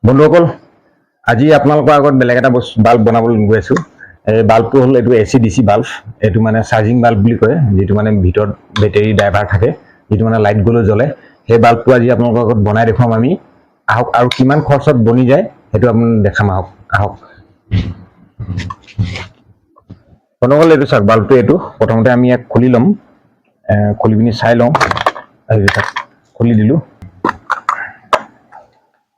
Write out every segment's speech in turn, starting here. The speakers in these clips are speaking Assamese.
বন্ধুসকল আজি আপোনালোকৰ আগত বেলেগ এটা বাল্ব বনাবলৈ গৈ আছোঁ। এই বাল্বটো হ'ল এইটো AC/DC বাল্ব। এইটো মানে চাৰ্জিং বাল্ব বুলি কয়, যিটো মানে ভিতৰত বেটেৰী ড্ৰাইভাৰ থাকে, যিটো মানে লাইট গ'লেও জ্বলে। সেই বাল্বটো আজি আপোনালোকৰ আগত বনাই দেখুৱাম আমি। আহক আৰু কিমান খৰচত বনি যায় সেইটো আপুনি দেখাম। আহক বন্ধুসকল, এইটো চাওক বাল্বটো। এইটো প্ৰথমতে আমি ইয়াক খুলি ল'ম, খুলি পিনি চাই লওঁ। খুলি দিলোঁ,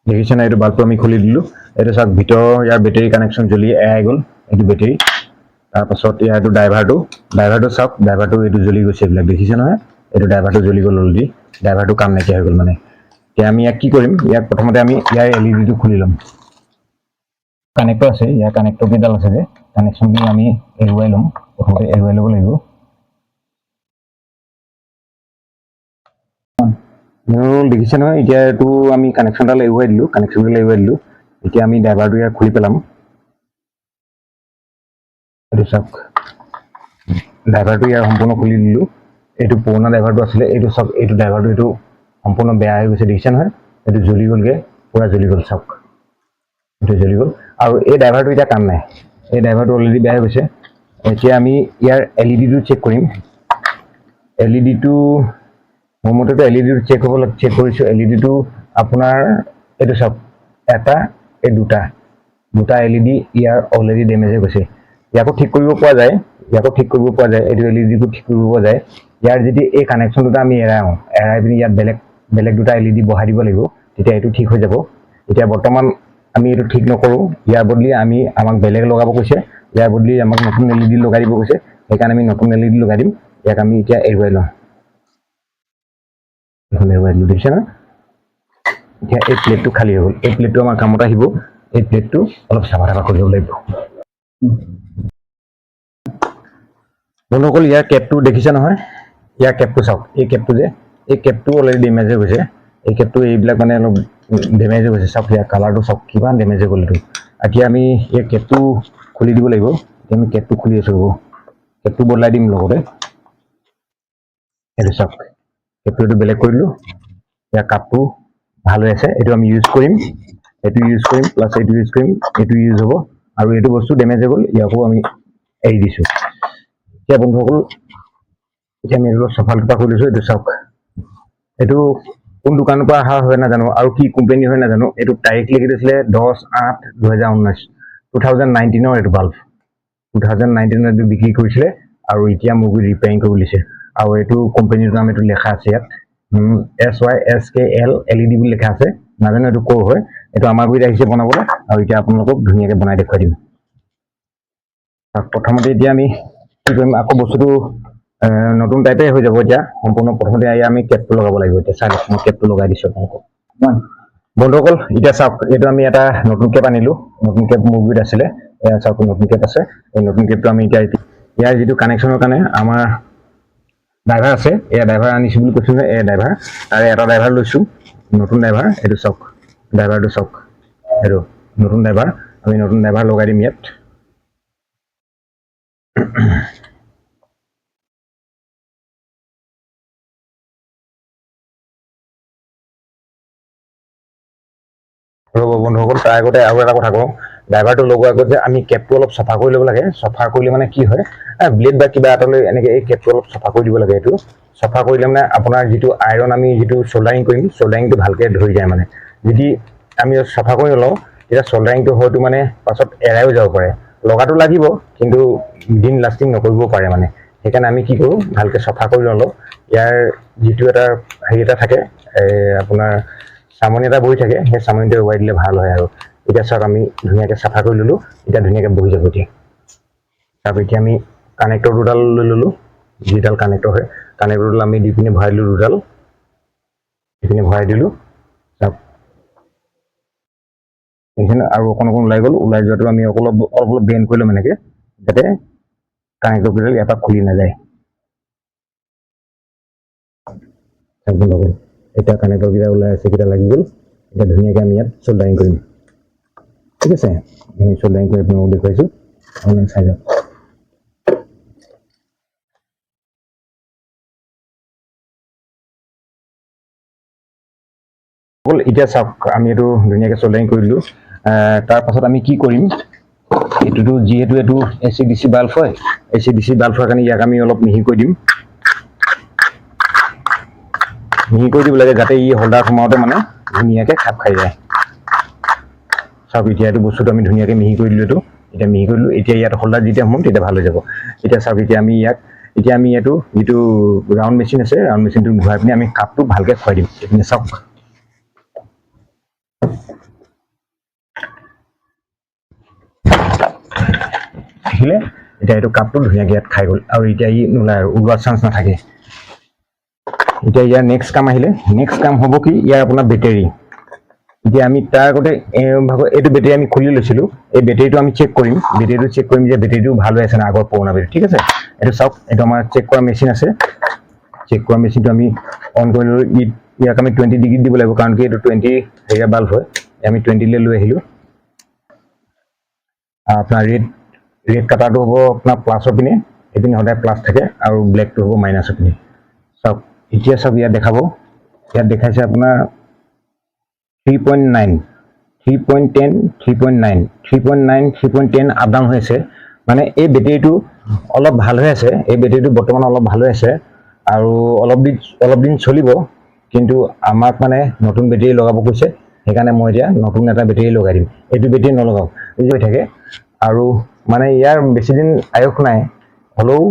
দেখিছে না? এইটো বাল্বটো আমি খুলি দিলোঁ। এইটো চাওক, ভিতৰৰ ইয়াৰ বেটেৰী কানেকশ্যন জ্বলি এৰাই গ'ল। এইটো বেটেৰী। তাৰপাছত ইয়াৰটো ড্ৰাইভাৰটো চাওক, ড্ৰাইভাৰটো এইটো জ্বলি গৈছে। এইবিলাক দেখিছে নহয়? এইটো ড্ৰাইভাৰটো জ্বলি গ'ল অলৰেডি। ড্ৰাইভাৰটো কাম নাইকিয়া হৈ গ'ল মানে। এতিয়া আমি ইয়াক কি কৰিম, ইয়াক প্ৰথমতে আমি ইয়াৰ LED টো খুলি ল'ম। কানেক্টৰ আছে, ইয়াৰ কানেক্টৰ কেইডাল আছে যে, কানেকশ্যনখিনি আমি এৰুৱাই ল'ম। প্ৰথমতে এৰুৱাই ল'ব লাগিব। দেখিছে নহয়? এতিয়া এইটো আমি কানেকশ্যনডাল এৰুৱাই দিলোঁ। এতিয়া আমি ড্ৰাইভাৰটো ইয়াৰ খুলি পেলাম। এইটো চাওক, ড্ৰাইভাৰটো ইয়াৰ সম্পূৰ্ণ খুলি দিলোঁ। এইটো পুৰণা ড্ৰাইভাৰটো আছিলে। এইটো চাওক, এইটো ড্ৰাইভাৰটো এইটো সম্পূৰ্ণ বেয়া হৈ গৈছে। দেখিছে নহয়? এইটো জ্বলি গ'লগৈ, পূৰা জ্বলি গ'ল। চাওক, এইটো জ্বলি গ'ল। আৰু এই ড্ৰাইভাৰটো এতিয়া কাম নাই। এই ড্ৰাইভাৰটো অলৰেডি বেয়া হৈ গৈছে। এতিয়া আমি ইয়াৰ LED টো চেক কৰিম। LED টো মোৰ মতেতো LED টো চেক কৰিছোঁ। LED টো আপোনাৰ এইটো চাওক, এটা, এই দুটা LED ইয়াৰ অলৰেডি ডেমেজ হৈ গৈছে। ইয়াকো ঠিক কৰিব পৰা যায়। এইটো LED টো ঠিক কৰিব পৰা যায়। ইয়াৰ যদি এই কানেকশ্যন দুটা আমি এৰাই পিনি ইয়াত বেলেগ দুটা LED বহাই দিব লাগিব, তেতিয়া এইটো ঠিক হৈ যাব। এতিয়া বৰ্তমান আমি এইটো ঠিক নকৰোঁ। ইয়াৰ বদলি আমাক বেলেগ লগাব কৈছে। ইয়াৰ বদলি আমাক নতুন LED লগাই দিব কৈছে। সেইকাৰণে আমি নতুন LED লগাই দিম। ইয়াক আমি এতিয়া এৰুৱাই লওঁ। দেখিছে না? এতিয়া এই প্লেটটো খালী হৈ গ'ল। এই প্লেটটো আমাৰ কামত আহিব। এই প্লেটটো অলপ চাফা কৰিব লাগিব। বন্ধুসকল, ইয়াৰ কেপটো দেখিছে নহয়? ইয়াৰ কেপটো চাওক। এই কেপটো অলৰেডি ডেমেজ হৈ গৈছে। এইবিলাক মানে অলপ ডেমেজ হৈ গৈছে। চাওক, ইয়াৰ কালাৰটো চাওক, কিমান ডেমেজ হৈ গ'ল এইটো। এতিয়া আমি এই কেপটো খুলি দিব লাগিব। এতিয়া আমি কেপটো খুলি আছোঁ। কেপটো বদলাই দিম লগতে। এইটো চাওক, কেপটো বেলেগ কৰি দিলোঁ। ইয়াৰ কাপটো ভাল হৈ আছে। এইটো আমি ইউজ কৰিম। প্লাছ এইটো ইউজ কৰিম। এইটো ইউজ হ'ব। আৰু এইটো বস্তু ডেমেজ হৈ গ'ল, ইয়াকো আমি এৰি দিছোঁ। এতিয়া বন্ধুসকল, আমি এইটো চফা কৰি লৈছোঁ। এইটো চাওক, এইটো কোন দোকানৰ পৰা অহা হয় নাজানো, আৰু কি কোম্পানী হয় নাজানো। এইটো তাৰিখ লিখি দিছিলে 10/8/2019, 2019 এইটো বাল্ব। 2019 এইটো বিক্ৰী কৰিছিলে, আৰু এতিয়া মোক ৰিপেয়াৰিং কৰিব দিছে। আৰু এইটো কোম্পানীৰ নাম এইটো লেখা আছে ইয়াত, SYSKL LED বুলি লেখা আছে। নাজানো এইটো ক'ৰ হয়। এইটো আমাৰ গুৰিত আহিছে বনাবলৈ, আৰু এতিয়া আপোনালোকক ধুনীয়াকৈ বনাই দেখুৱাই দিম। প্ৰথমতে এতিয়া আমি কি কৰিম, আকৌ বস্তুটো নতুন টাইপে হৈ যাব এতিয়া সম্পূৰ্ণ। প্ৰথমতে আমি কেপটো লগাব লাগিব। এতিয়া চাই লওক, মই কেপটো লগাই দিছোঁ আপোনালোকক। বন্ধুসকল, এতিয়া চাওক, এইটো আমি এটা নতুন কেপ আনিলোঁ। নতুন কেপ মোৰ গুৰিত আছিলে। এয়া চাওক, নতুন কেপ আছে। এই নতুন কেপটো আমি এতিয়া ইয়াৰ যিটো কানেকশ্যনৰ কাৰণে আমাৰ ড্ৰাইভাৰ আছে, এয়া ড্ৰাইভাৰ আনিছোঁ বুলি কৈছোঁ যে, এয়া ড্ৰাইভাৰ। তাৰে এটা ড্ৰাইভাৰ লৈছোঁ, নতুন ড্ৰাইভাৰ। এইটো চাওক, ড্ৰাইভাৰটো চাওক, এইটো নতুন ড্ৰাইভাৰ। আমি নতুন ড্ৰাইভাৰ লগাই দিম ইয়াত। ৰ'ব বন্ধুসকল, তাৰ আগতে আৰু এটা কথা কওঁ। ড্ৰাইভাৰটো লগোৱাৰ আগত যে আমি কেপটো অলপ চাফা কৰি ল'ব লাগে। চাফা কৰিলে মানে কি হয়, ব্লেড বা কিবা এটা লৈ এনেকৈ এই কেপটো অলপ চাফা কৰি দিব লাগে। এইটো চাফা কৰিলে মানে আপোনাৰ যিটো আইৰণ, আমি যিটো চল্ডাৰিং কৰিম, চল্ডাৰিংটো ভালকৈ ধৰি যায় মানে। যদি আমি চাফা কৰি নলওঁ, তেতিয়া চল্ডাৰিংটো হয়তো মানে পাছত এৰাইও যাব পাৰে। লগাটো লাগিব, কিন্তু দিন লাষ্টিং নকৰিবও পাৰে মানে। সেইকাৰণে আমি কি কৰোঁ, ভালকৈ চাফা কৰি নলওঁ। ইয়াৰ যিটো এটা হেৰি এটা থাকে, আপোনাৰ চামনি এটা বহি থাকে, সেই চামনিটো এৰুৱাই দিলে ভাল হয়। আৰু এতিয়া চাওক, আমি ধুনীয়াকৈ চাফা কৰি ল'লোঁ। এতিয়া ধুনীয়াকৈ বহি যাব। তাৰপৰা এতিয়া আমি কানেক্টৰ দুডাল লৈ ল'লোঁ। যিডাল কানেক্টৰ হয়, কানেক্টৰডাল আমি দি পিনি ভৰাই দিলোঁ দুডাল। এইখিনি ভৰাই দিলোঁ। চাওক, এইখিনি আৰু অকণ ওলাই গ'ল। ওলাই যোৱাটো আমি অলপ বেণ্ড কৰি ল'ম এনেকৈ, যাতে কানেক্টৰ কেইডাল ইয়াৰ পৰা খুলি নাযায়। এতিয়া কানেক্টৰ কেইটা ওলাই আছে, কেইটা লাগি গ'ল। এতিয়া ধুনীয়াকৈ আমি ইয়াত চল্ডাৰিং কৰিম। ঠিক আছে, আমি চল্ডাৰিং কৰি আপোনালোকক দেখুৱাইছোঁ, আপোনালোকে চাই যাওক। অকল এতিয়া চাওক আমি এইটো ধুনীয়াকৈ চল্ডাৰিং কৰি দিলোঁ তাৰ পাছত আমি কি কৰিম এইটোতো যিহেতু এইটো ACDC বাল্ব হয় ACDC বাল্ব হোৱাৰ কাৰণে ইয়াক আমি অলপ মিহি কৰি দিম মিহি কৰি দিব লাগে যাতে ই হোল্ডাৰ সোমাওঁতে মানে ধুনীয়াকৈ খাপ খাই যায় চাওক এতিয়া এইটো বস্তুটো আমি ধুনীয়াকৈ মিহি কৰি দিলোঁ এতিয়া মিহি কৰি দিলোঁ এতিয়া ইয়াত হোল্ডাৰ যেতিয়া সোমাম তেতিয়া ভাল হৈ যাব এতিয়া চাওক এতিয়া আমি এইটো যিটো ৰাউণ্ড মেচিন আছে ৰাউণ্ড মেচিনটো ঘূৰাই পিনি আমি কাপটো ভালকৈ খুৱাই দিম এইপিনে চাওক আহিলে এতিয়া এইটো কাপটো ধুনীয়াকৈ ইয়াত খাই গ'ল আৰু এতিয়া ই নোলায় আৰু ওলোৱাৰ চান্স নাথাকে এতিয়া ইয়াৰ নেক্সট কাম আহিলে নেক্সট কাম হ'ব কি ইয়াৰ আপোনাৰ বেটেৰী এতিয়া আমি তাৰ আগতে এইটো বেটেৰী আমি খুলি লৈছিলোঁ এই বেটেৰীটো আমি চেক কৰিম যে বেটেৰীটো ভাল হৈ আছে না আগৰ পুৰণা বেটেৰী ঠিক আছে এইটো চাওক এইটো আমাৰ চেক কৰা মেচিন আছে চেক কৰা মেচিনটো আমি অন কৰি লৈ ইয়াক আমি 20 ডিগ্ৰী দিব লাগিব কাৰণ কি এইটো 20 হেৰিয়া বাল্ব হয় আমি 20 লৈ আহিলোঁ আপোনাৰ ৰেড কাটাৰটো হ'ব আপোনাৰ প্লাছৰ পিনে এইপিনে সদায় প্লাছ থাকে আৰু ব্লেকটো হ'ব মাইনাছৰ পিনে চাওক এতিয়া চাওক ইয়াত দেখাব ইয়াত দেখাইছে আপোনাৰ 3.9 3.10 3.9 3.9 3.10 আপ ডাউন হৈ আছে মানে এই বেটেৰীটো অলপ ভাল হৈ আছে এই বেটেৰীটো বৰ্তমান অলপ ভাল হৈ আছে আৰু অলপ দিন চলিব কিন্তু আমাক মানে নতুন বেটেৰী লগাব কৈছে সেইকাৰণে মই এতিয়া নতুন এটা বেটেৰী লগাই দিম এইটো বেটেৰী নলগাওঁ হৈ থাকে আৰু মানে ইয়াৰ বেছি দিন আয়ুস নাই হ'লেও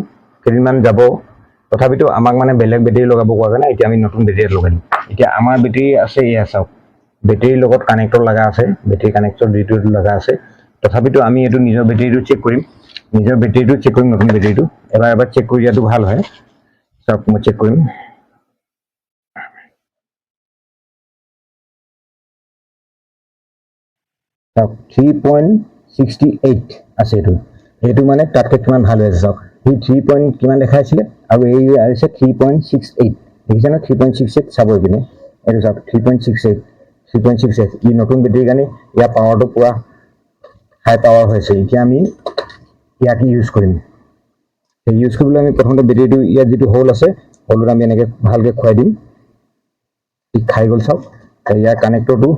কেইদিনমান যাব তথাপিতো আমাক মানে বেলেগ বেটেৰী লগাব কোৱা কাৰণে এতিয়া আমি নতুন বেটেৰী লগাই দিম এতিয়া আমাৰ বেটেৰী আছে এয়া চাওক বেটেৰীৰ লগত কানেক্টৰ লগা আছে বেটেৰী কানেক্টৰ যিটো লগা আছে তথাপিতো আমি এইটো নিজৰ বেটেৰীটো চেক কৰিম নতুন বেটেৰীটো এবাৰ চেক কৰি দিয়াটো ভাল হয় চাওক মই চেক কৰিম চাওক 3.68 আছে এইটো মানে তাতকৈ কিমান ভাল হৈ আছে চাওক সি 3 পইণ্ট কিমান দেখাইছিলে আৰু এই আহিছে 3.68 দেখিছে ন 3.68 চাব এইপিনে এইটো চাওক 3.68 ই নতুন বেটেৰীৰ কাৰণে ইয়াৰ পাৱাৰটো পুৰা হাই পাৱাৰ হৈছে এতিয়া আমি ইয়াক ইউজ কৰিম ইউজ কৰিবলৈ আমি প্ৰথমতে বেটেৰীটো ইয়াত যিটো হোল আছে হোলত আমি এনেকৈ ভালকৈ খুৱাই দিম ই খাই গ'ল চাওক ইয়াৰ কানেক্টৰটো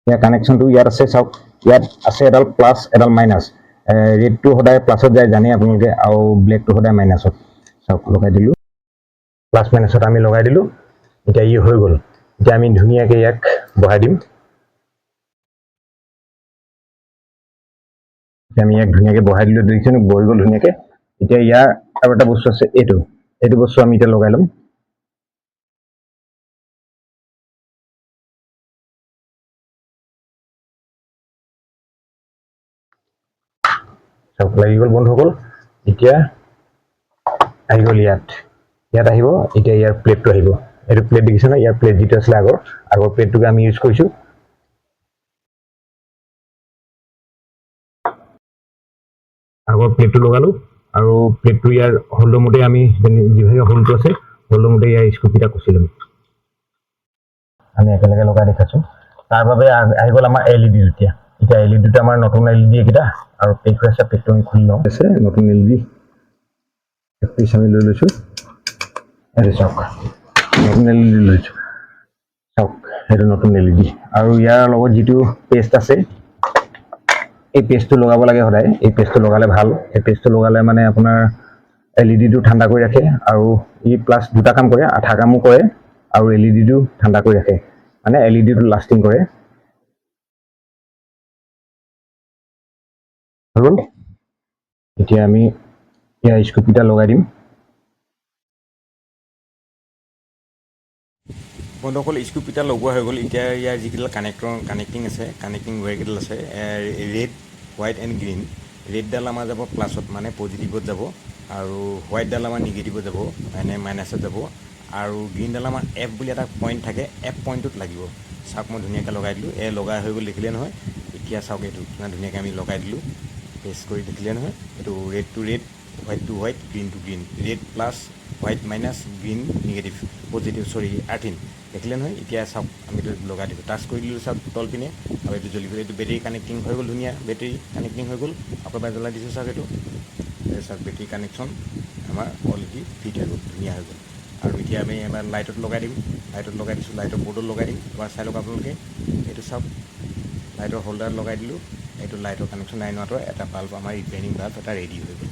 ইয়াৰ কানেকশ্যনটো ইয়াত আছে চাওক ইয়াত আছে এডাল প্লাছ এডাল মাইনাছ ৰেডটো সদায় প্লাছত যায় জানে আপোনালোকে আৰু ব্লেকটো সদায় মাইনাছত চাওক লগাই দিলোঁ প্লাছ মাইনাছত আমি লগাই দিলোঁ এতিয়া ই হৈ গ'ল এতিয়া আমি ধুনীয়াকৈ ইয়াক বহাই দিম আমি ইয়াক ধুনীয়াকৈ বহাই দিলোঁ দেখিছেনে বহি গ'ল ধুনীয়াকৈ এতিয়া ইয়াৰ আৰু এটা বস্তু আছে এইটো বস্তু আমি এতিয়া লগাই ল'ম চাওক লাগি গ'ল বন্ধ হৈ গ'ল এতিয়া আহি গ'ল ইয়াত আহিব এতিয়া ইয়াৰ প্লেটটো আহিব এইটো প্লেট দেখিছে ন ইয়াৰ প্লেট যিটো আছিলে আগৰ প্লেটটোকে আমি ইউজ কৰিছোঁ আগৰ প্লেটটো লগালোঁ আৰু প্লেটটো ইয়াৰ হোল্ডৰ মতে আমি যিভাগে হোল্ডটো আছে হোল্ডৰ মতে ইয়াৰ স্কুপিটা কুচি ল'ম আমি একেলগে লগাই দেখাইছোঁ তাৰ বাবে আহি গ'ল আমাৰ LED এতিয়া LED আমাৰ নতুন LED এইকেইটা আৰু পেক হৈ আছে পেকটো আমি খুলি লওঁ আছে নতুন LED পিচ আমি লৈ লৈছোঁ এইটো চাওক নতুন LED লৈছোঁ চাওক সেইটো নতুন LED আৰু ইয়াৰ লগত যিটো পেষ্ট আছে এই পেষ্টটো লগাব লাগে সদায় এই পেষ্টটো লগালে ভাল এই পেষ্টটো লগালে মানে আপোনাৰ LEDটো ঠাণ্ডা কৰি ৰাখে আৰু ই প্লাছ দুটা কাম কৰে আঠা কামো কৰে আৰু LEDটো ঠাণ্ডা কৰি ৰাখে মানে LEDটো লাষ্টিং কৰে হৈ গ'ল এতিয়া আমি ইয়াৰ স্কুপিটা লগাই দিম বন্ধুসকল স্কুপিটা লগোৱা হৈ গ'ল এতিয়া ইয়াৰ যিকেইডাল কানেক্টিং আছে কানেক্টিং ৱায়াৰকেইডাল আছে ৰেড হোৱাইট এণ্ড গ্ৰীণ ৰেডডাল আমাৰ যাব প্লাছত মানে পজিটিভত যাব আৰু হোৱাইটডাল আমাৰ নিগেটিভত যাব মানে মাইনাছত যাব আৰু গ্ৰীণডাল আমাৰ F বুলি এটা পইণ্ট থাকে F পইণ্টটোত লাগিব চাওক মই ধুনীয়াকৈ লগাই দিলোঁ লগাই হৈ গ'ল দেখিলে নহয় এতিয়া চাওক এইটো কিমান ধুনীয়াকৈ আমি লগাই দিলোঁ পেষ্ট কৰি দেখিলে নহয় এইটো red to red white to white green to green red plus white minus green negative positive earthing দেখিলে নহয় এতিয়া চাওক আমি এইটো লগাই দিলোঁ টাচ কৰি দিলোঁ চাওক তল পিনে আৰু এইটো জ্বলি গ'ল এইটো বেটেৰী কানেক্টিং হৈ গ'ল ধুনীয়া বেটেৰী কানেক্টিং হৈ গ'ল আকৌ এবাৰ জ্বলাই দিছোঁ চাওক এইটো চাওক বেটেৰী কানেকশ্যন আমাৰ অলৰেডি ফিট হৈ গ'ল ধুনীয়া হৈ গ'ল আৰু এতিয়া আমি এবাৰ লাইটত লগাই দিম। লাইটত লগাই দিছোঁ, লাইটৰ বৰ্ডত লগাই দিম। এবাৰ চাই লওক আপোনালোকে, এইটো চাওক, লাইটৰ হোল্ডাৰত লগাই দিলোঁ। এইটো লাইটৰ কানেকশ্যন 9 ৱাটৰ এটা বাল্ব, আমাৰ ৰিপেয়াৰিং বাল্ব এটা ৰেডি হৈ গ'ল।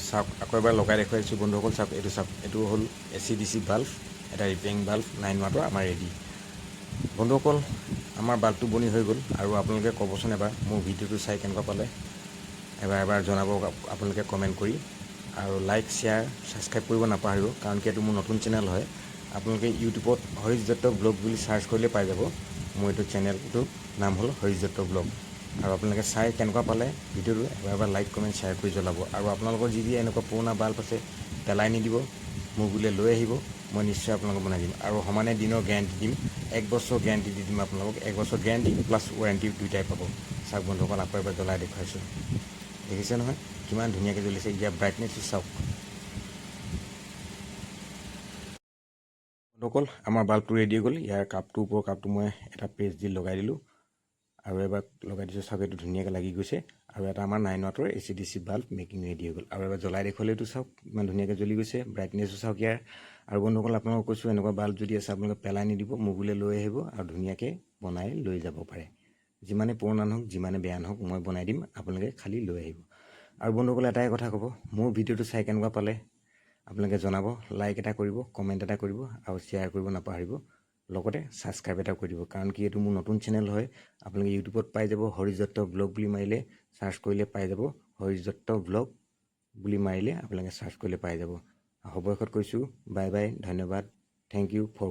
চাওক, আকৌ এবাৰ লগাই দেখুৱাই দিছোঁ বন্ধুসকল। চাওক, এইটো হ'ল AC/DC বাল্ব, এটা ৰিপেয়াৰিং বাল্ব 9 ৱাটৰ আমাৰ ৰেডি। বন্ধুসকল, আমাৰ বাল্বটো বনি হৈ গ'ল। আৰু আপোনালোকে ক'বচোন এবাৰ মোৰ ভিডিঅ'টো চাই কেনেকুৱা পালে, এবাৰ জনাব আপোনালোকে কমেণ্ট কৰি। আৰু লাইক, শ্বেয়াৰ, ছাবস্ক্ৰাইব কৰিব নাপাহৰিব, কাৰণ কি এইটো মোৰ নতুন চেনেল হয়। আপোনালোকে ইউটিউবত হৰিশ দত্ত ব্লগ বুলি ছাৰ্চ কৰিলে পাই যাব। মোৰ এইটো চেনেলটোৰ নাম হ'ল হৰিশ দত্ত ব্লগ। আৰু আপোনালোকে চাই কেনেকুৱা পালে ভিডিঅ'টো এবাৰ লাইক, কমেণ্ট, শ্বেয়াৰ কৰি জ্বলাব। আৰু আপোনালোকৰ যি এনেকুৱা পুৰণা বাল্ব আছে পেলাই নিদিব, মোক বোলে লৈ আহিব, মই নিশ্চয় আপোনালোকক বনাই দিম। আৰু সমানে দিনৰ গেৰাণ্টি দিম, 1 বছৰ গেৰাণ্টি দি দিম আপোনালোকক। 1 বছৰ গেৰাণ্টি প্লাছ ৱাৰেণ্টি দুয়োটাই পাব। চাওক বন্ধুসকল, আকৌ এবাৰ জ্বলাই দেখুৱাইছোঁ। দেখিছে নহয় কিমান ধুনীয়াকৈ জ্বলিছে। ইয়াৰ ব্ৰাইটনেছটো চাওক বন্ধুসকল, আমাৰ বাল্বটো ৰেডি হৈ গ'ল। ইয়াৰ কাপটো, ওপৰৰ কাপটো মই এটা পেজ দি লগাই দিলোঁ। আৰু এবাৰ লগাই দিছোঁ, চাওক এইটো ধুনীয়াকৈ লাগি গৈছে। আৰু এটা আমাৰ 9 ৱাটৰ AC/DC বাল্ব মেকিং ৰেডি হৈ গ'ল। আৰু এবাৰ জ্বলাই দেখুৱালে, এইটো চাওক ইমান ধুনীয়াকৈ জ্বলি গৈছে। ব্ৰাইটনেছটো চাওক ইয়াৰ। আৰু বন্ধুসকল, আপোনালোকক কৈছোঁ, এনেকুৱা বাল্ব যদি আছে আপোনালোকে পেলাই নিদিব, মোক বোলে লৈ আহিব আৰু ধুনীয়াকৈ বনাই লৈ যাব পাৰে। যিমানে পুৰণা নহওক, যিমানে বেয়া নহওক, মই বনাই দিম, আপোনালোকে খালী লৈ আহিব। আৰু বন্ধুসকল, এটাই কথা ক'ব, মোৰ ভিডিঅ'টো চাই কেনেকুৱা পালে আপোনালোকে জনাব। লাইক এটা কৰিব, কমেণ্ট এটা কৰিব, আৰু শ্বেয়াৰ কৰিব নাপাহৰিব। লগতে ছাবস্ক্ৰাইব এটা কৰি দিব, কাৰণ কি এইটো মোৰ নতুন চেনেল হয়। আপোনালোকে ইউটিউবত পাই যাব, হৰিশ দত্ত ব্লগ বুলি মাৰিলে ছাৰ্চ কৰিলে পাই যাব। হৰিশ দত্ত ব্লগ বুলি মাৰিলে আপোনালোকে ছাৰ্চ কৰিলে পাই যাব। অৱশেষত কৈছোঁ বাই বাই, ধন্যবাদ, থেংক ইউ ফৰ